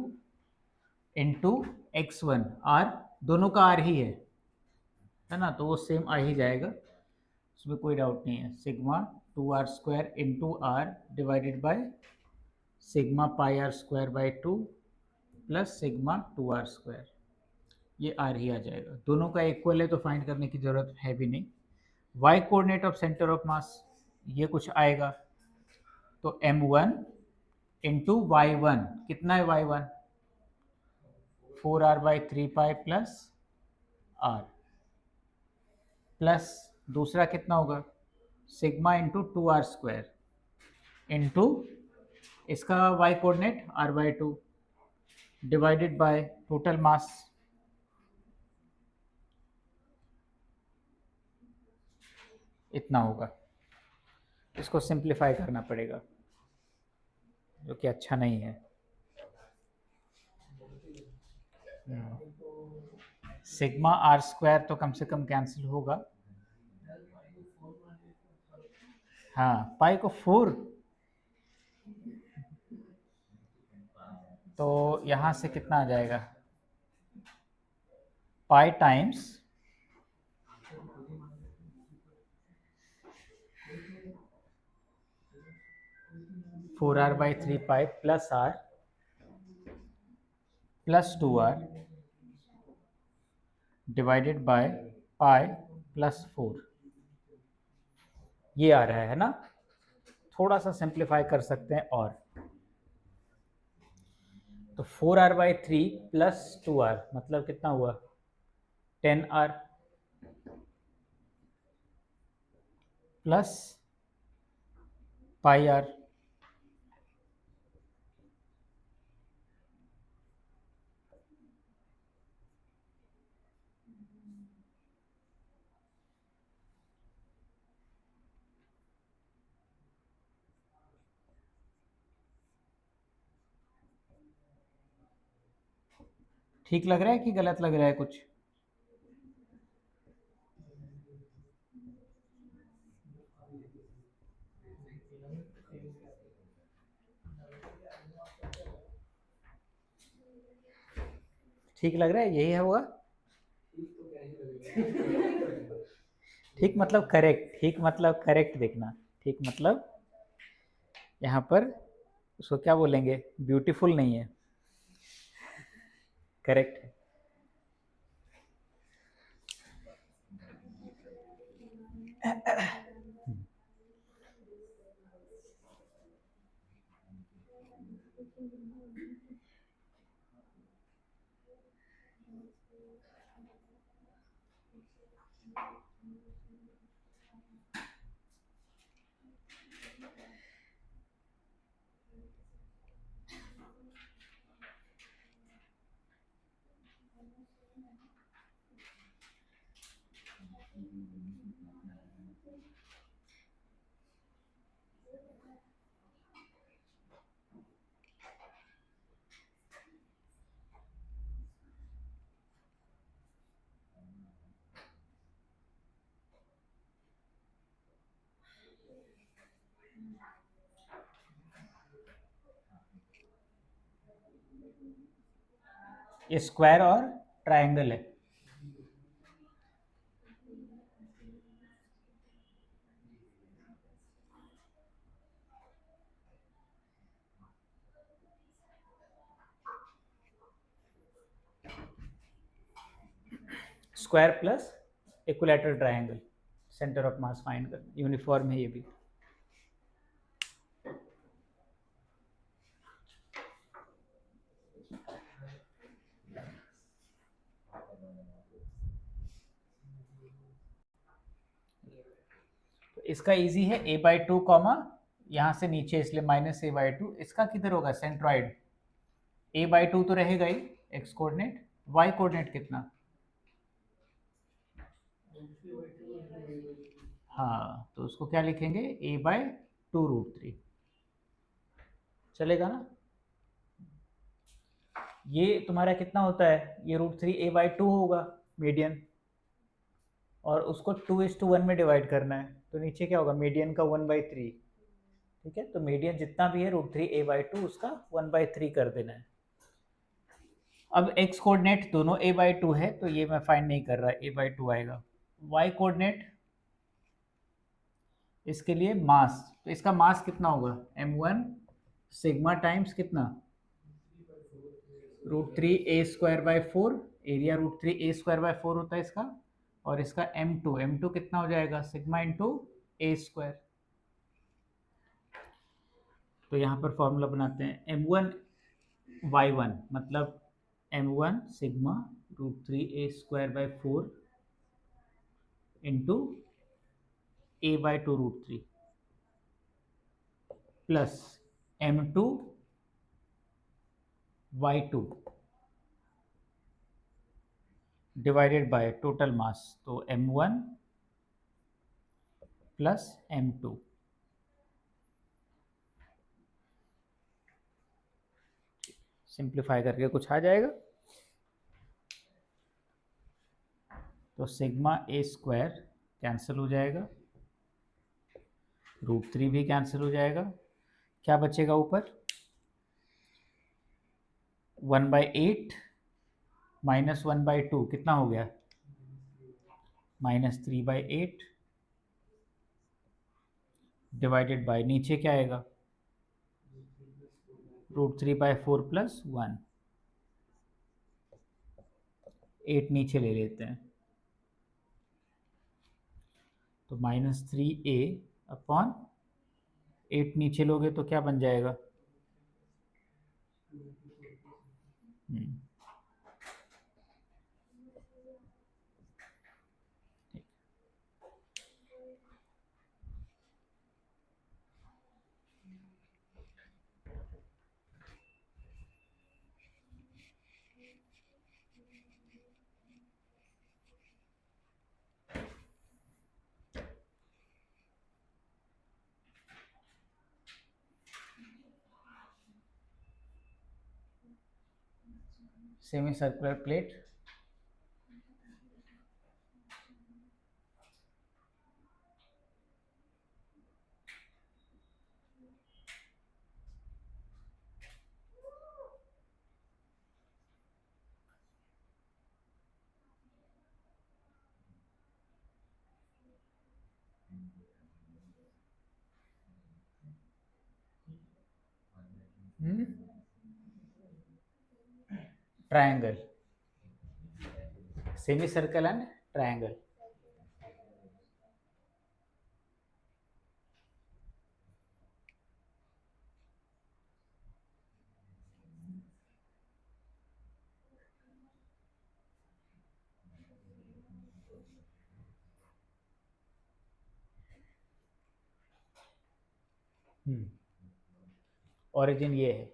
into x1, r दोनों का r ही है ना, तो वो सेम आ ही जाएगा, उसमें कोई डाउट नहीं है। Sigma 2r square into R divided by sigma pi are square by 2 plus sigma 2r square, ये आर ही आ जाएगा। दोनों का इक्वल है तो फाइंड करने की जरूरत है भी नहीं। y coordinate of centre of mass ये कुछ आएगा, तो m1 इंटू वाई वन, कितना है y1, 4r/3 pi plus r, plus दूसरा कितना होगा sigma into 2r square into इसका y coordinate r/2 divided by total मास, इतना होगा। इसको सिंप्लीफाई करना पड़ेगा, जो कि अच्छा नहीं है। सिग्मा आर स्क्वायर तो कम से कम कैंसिल होगा, हाँ पाई को 4, तो यहाँ से कितना आ जाएगा, पाई times 4r/3 pi plus r plus 2r divided by pi plus 4, ये आ रहा है ना। थोड़ा सा सिंप्लीफाई कर सकते हैं, और तो 4r/3 प्लस 2r मतलब कितना हुआ 10r प्लस पाई आर, ठीक लग रहा है कि गलत लग रहा है कुछ, ठीक लग रहा है, यही है हुआ, ठीक मतलब करेक्ट, ठीक मतलब करेक्ट देखना, ठीक मतलब यहाँ पर उसको क्या बोलेंगे, ब्यूटीफुल नहीं है, करेक्ट है। ये स्क्वायर और ट्रायंगल है। Square plus equilateral triangle, centre of mass find कर, यूनिफॉर्म है ये भी। तो इसका इजी है, a/2 कॉमा यहाँ से नीचे इसलिए -a/2, इसका किधर होगा सेंट्रॉइड, a/2 तो रहेगा ही x कोऑर्डिनेट, y कोऑर्डिनेट कितना, हाँ तो उसको क्या लिखेंगे a/2√3, चलेगा ना। ये तुम्हारा कितना होता है, ये √3 a/2 होगा मीडियन, और उसको 2:1 में डिवाइड करना है, तो नीचे क्या होगा मीडियन का 1/3, ठीक है। तो मीडियन जितना भी है √3 a/2 उसका 1/3 कर देना है। अब x कोऑर्डिनेट दोनों a/2 है तो ये मैं फाइंड नहीं कर रहा, a/2 आएगा। y कोऑर्डिनेट इसके लिए मास, तो इसका मास कितना होगा m1 सिग्मा टाइम्स कितना √3a²/4, एरिया √3a²/4 होता है इसका, और इसका m2 कितना हो जाएगा सिग्मा इंटू a²। तो यहाँ पर फॉर्मूला बनाते हैं, m1 मतलब m1 sigma √3a²/4 into a/2√3 plus m2 y2 divided by total mass, तो m1 प्लस m2। सिंप्लीफाई करके कुछ आ जाएगा, तो सिग्मा a² कैंसिल हो जाएगा, √3 भी कैंसिल हो जाएगा, क्या बचेगा ऊपर 1/8 माइनस 1/2 कितना हो गया -3/8 डिवाइडेड बाय नीचे क्या आएगा √3/4 प्लस 1, 8 नीचे ले लेते हैं, तो -3a अपॉन 8 नीचे लोगे तो क्या बन जाएगा, semi circular plate triangle, semi circle and triangle. Origin ये है,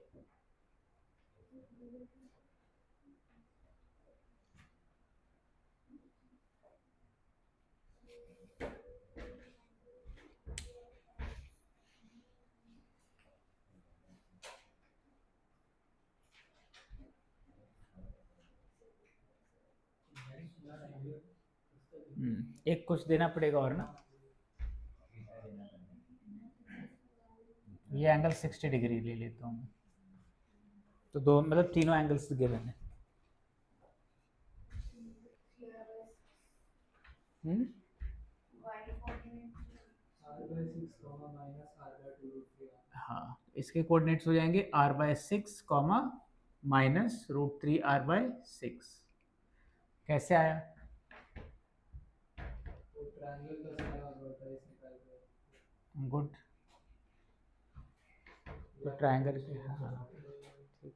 एक कुछ देना पड़ेगा और ना, ये एंगल 60 डिग्री ले लेता हूँ, तो दो मतलब तीनों एंगल्स गिवन है। हाँ, इसके कोऑर्डिनेट्स हो जाएंगे r/6 कॉमा माइनस √3r/6। कैसे आया? गुड। तो ट्रायंगल के, हाँ ठीक।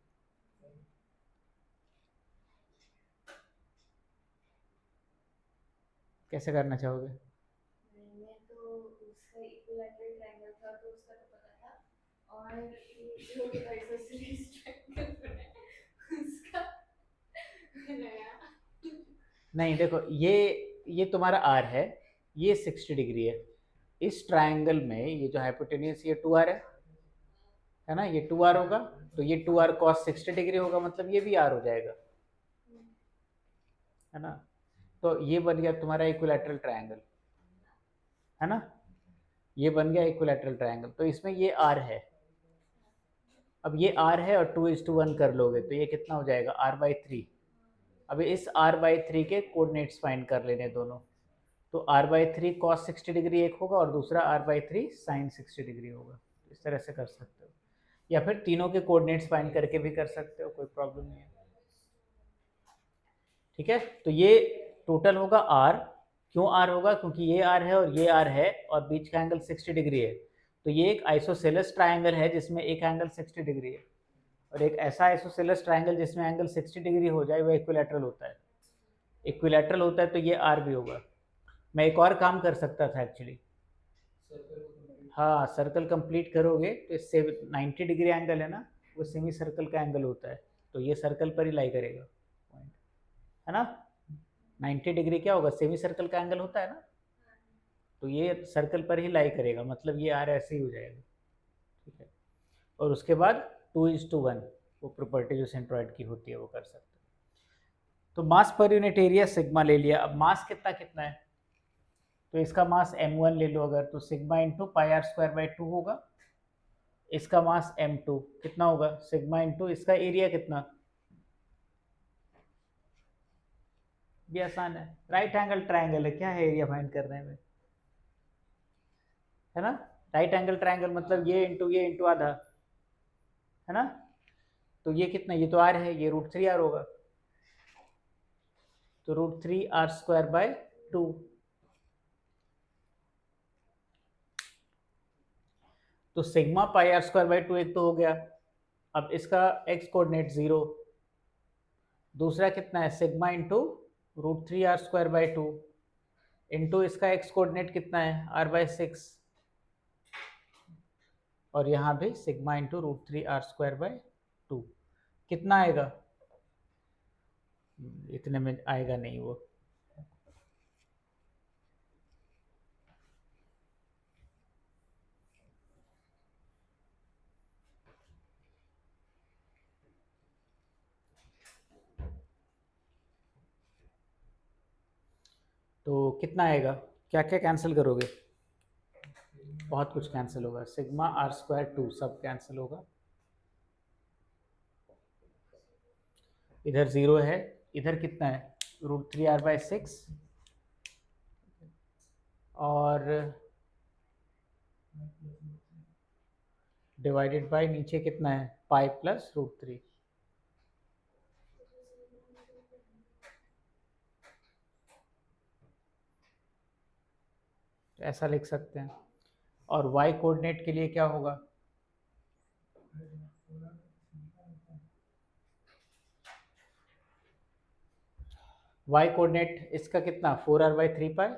कैसे करना चाहोगे? मैंने तो उसका इक्विलैटरल ट्रायंगल था तो उसका तो पता था, और जो आइसोसेलेस ट्रायंगल है उसका नया। नहीं देखो, ये तुम्हारा r है, ये 60 डिग्री है। इस ट्रायंगल में ये जो हाइपोटेन्यूस ये 2r है ना, ये 2r होगा, तो ये 2r cos 60 डिग्री होगा, मतलब ये भी r हो जाएगा, है ना। तो ये बन गया तुम्हारा इक्विलैटरल ट्रायंगल, है ना। ये बन गया इक्विलैटरल ट्रायंगल। तो इसमें ये r है, अब ये r है और 2:1 कर लोगे तो ये कितना हो जाएगा, r/3। अब इस r/3 के कोऑर्डिनेट्स फाइंड कर लेने दोनों। तो r/3 cos 60 डिग्री एक होगा और दूसरा r/3 sin 60 डिग्री होगा। इस तरह से कर सकते हो, या फिर तीनों के कोऑर्डिनेट्स फाइंड करके भी कर सकते हो, कोई प्रॉब्लम नहीं है। ठीक है, तो ये टोटल होगा r। क्यों r होगा? क्योंकि ये r है और ये r है और बीच का एंगल 60 डिग्री है। तो ये एक आइसोसेलेस ट्रायंगल है जिसमें एक एंगल 60 डिग्री है, और एक ऐसा आइसोसेलेस ट्रायंगल जिसमें एंगल 60 डिग्री हो जाए वह इक्विलैटरल होता है। इक्विलैटरल होता है तो ये r भी होगा। मैं एक और काम कर सकता था एक्चुअली। हाँ, सर्कल कंप्लीट करोगे तो इससे 90 डिग्री एंगल है ना, वो सेमी सर्कल का एंगल होता है, तो ये सर्कल पर ही लाई करेगा पॉइंट, है ना। 90 डिग्री क्या होगा, सेमी सर्कल का एंगल होता है ना, तो ये सर्कल पर ही लाई करेगा, मतलब ये आर ऐसे ही हो जाएगा। ठीक है, और उसके बाद 2:1 वो प्रॉपर्टी जो सेंट्रॉइड की होती है वो कर सकते हैं। तो mass per unit area sigma ले लिया। अब मास कितना कितना है, तो इसका मास m1 ले लो अगर, तो सिग्मा इंटू πr² होगा। इसका मास m2 कितना होगा, सिग्मा इंटू इसका एरिया कितना, भी आसान है, राइट एंगल ट्रायंगल है, क्या है एरिया फाइंड करने में, है ना। राइट एंगल ट्रायंगल मतलब ये इंटू आधा, है ना। तो ये कितना, ये तो r है, ये √3r होगा, तो √3r²/2। तो सिग्मा πr²/2 एक तो हो गया। अब इसका x कोऑर्डिनेट 0, दूसरा कितना है सिग्मा इंटू √3r² इंटू इसका x कोऑर्डिनेट कितना है r/6, और यहाँ भी सिग्मा इंटू √3r²/2। कितना आएगा, इतने में आएगा नहीं वो। तो कितना आएगा, क्या क्या कैंसिल करोगे, बहुत कुछ कैंसिल होगा, सिग्मा r²/2 सब कैंसिल होगा, इधर 0 है, इधर कितना है √3r/6, और डिवाइडेड बाय नीचे कितना है पाई प्लस √3। तो ऐसा लिख सकते हैं। और y कोऑर्डिनेट के लिए क्या होगा, y कोऑर्डिनेट इसका कितना 4r/3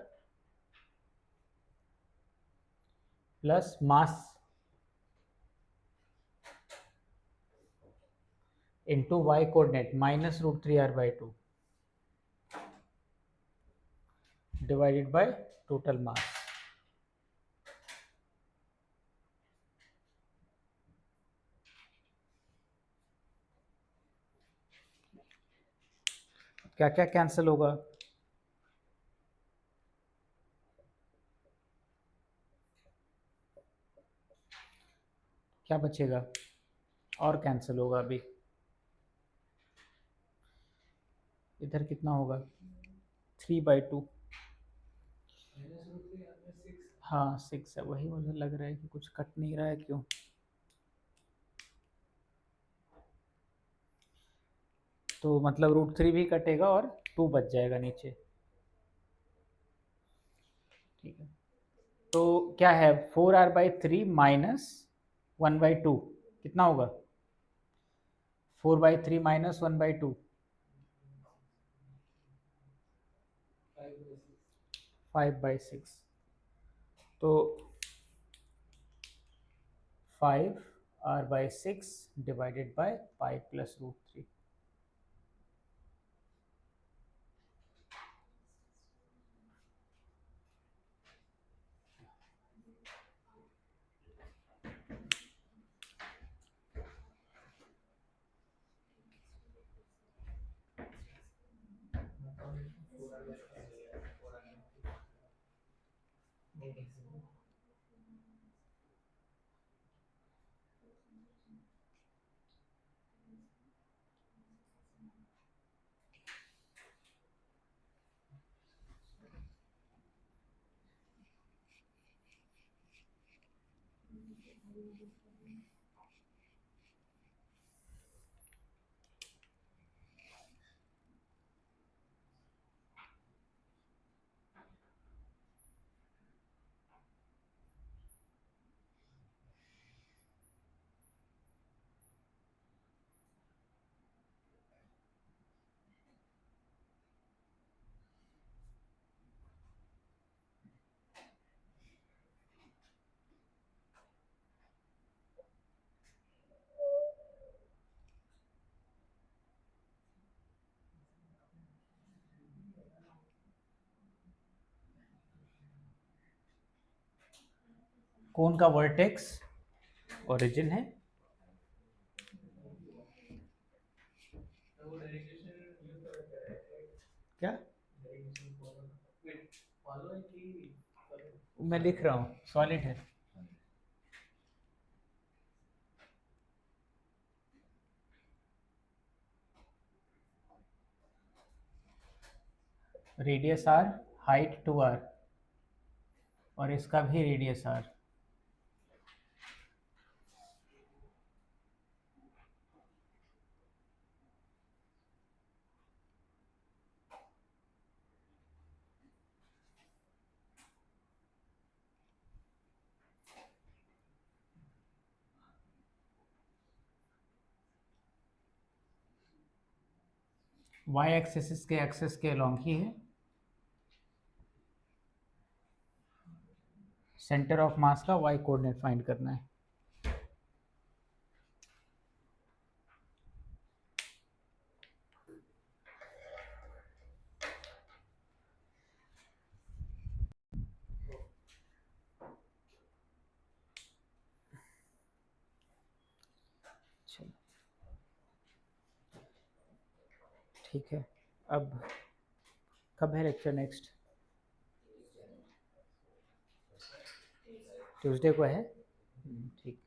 plus mass into y coordinate minus √3r/2 divided by total मास। क्या क्या कैंसिल होगा, क्या बचेगा, और कैंसिल होगा अभी, इधर कितना होगा 3/2। हाँ 6 है, वही मुझे लग रहा है कि कुछ कट नहीं रहा है क्यों। तो मतलब √3 भी कटेगा और 2 बच जाएगा नीचे। ठीक है, तो क्या है 4r/3 माइनस 1/2 कितना होगा 4/3 माइनस 1/2 5/6। तो 5r/6 divided by pi plus √3। कौन का वर्टेक्स ओरिजिन है? क्या मैं लिख रहा हूँ सॉलिड है। रेडियस r, हाइट 2r और इसका भी रेडियस r। y एक्सिस के एक्सेस के अलॉन्ग ही है। सेंटर ऑफ मास का y कोऑर्डिनेट फाइंड करना है। चलो ठीक है, अब कब है लेक्चर नेक्स्ट? ट्यूसडे को है। ठीक।